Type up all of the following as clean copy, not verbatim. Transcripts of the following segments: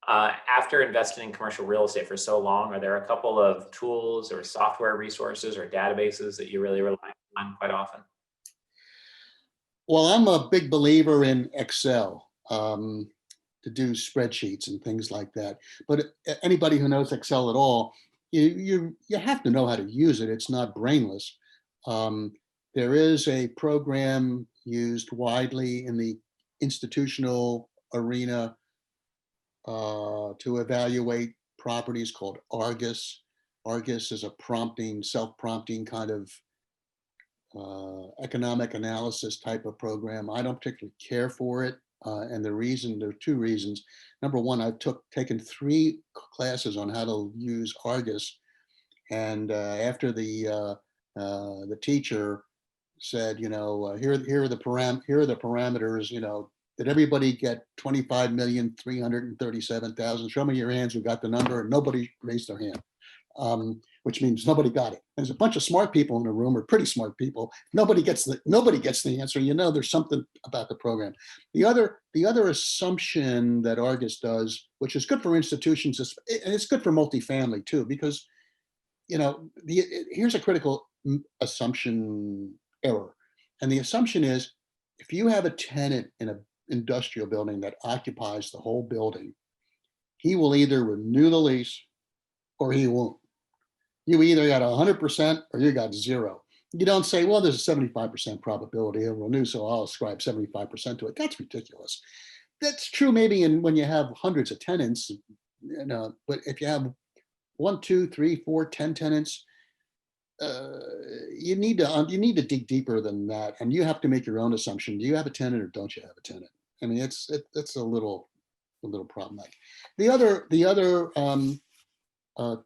After investing in commercial real estate for so long, are there a couple of tools or software resources or databases that you really rely on quite often? Well, I'm a big believer in Excel to do spreadsheets and things like that. But anybody who knows Excel at all, you have to know how to use it. It's not brainless. Um, there is a program used widely in the institutional arena to evaluate properties called Argus. Argus is a prompting, self-prompting kind of economic analysis type of program. I don't particularly care for it. And there are two reasons. Number one, I've taken 3 classes on how to use Argus. And after the teacher said, here are the parameters, did everybody get 25,337,000? Show me your hands who got the number, and nobody raised their hand. Which means nobody got it. There's a bunch of smart people in the room, or pretty smart people. Nobody gets the answer. There's something about the program. The other assumption that Argus does, which is good for institutions, and it's good for multifamily too, because here's a critical assumption error, and the assumption is if you have a tenant in an industrial building that occupies the whole building, he will either renew the lease or he won't. You either got 100% or you got 0. You don't say, well, there's a 75% probability he'll renew, so I'll ascribe 75% to it. That's ridiculous. That's true maybe when you have hundreds of tenants, but if you have 1, 2, 3, 4, 10 tenants, you need to dig deeper than that, and you have to make your own assumption. Do you have a tenant or don't you have a tenant? I mean, it's a little problematic. The other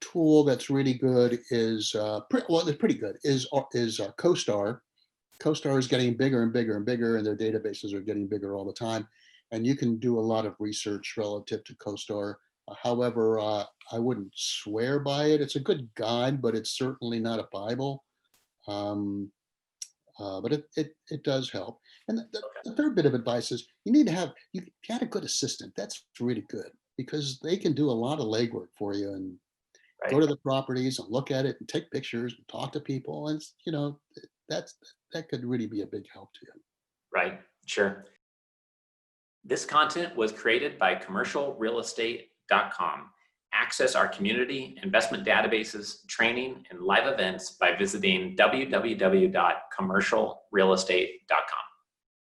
tool that's really good is it's pretty good is CoStar. CoStar is getting bigger and bigger and bigger, and their databases are getting bigger all the time. And you can do a lot of research relative to CoStar. However, I wouldn't swear by it. It's a good guide, but it's certainly not a Bible. But it does help. And the third bit of advice is you got a good assistant. That's really good, because they can do a lot of legwork for you and go to the properties and look at it and take pictures and talk to people. And that could really be a big help to you. Right. Sure. This content was created by commercialrealestate.com. Access our community, investment databases, training, and live events by visiting www.commercialrealestate.com.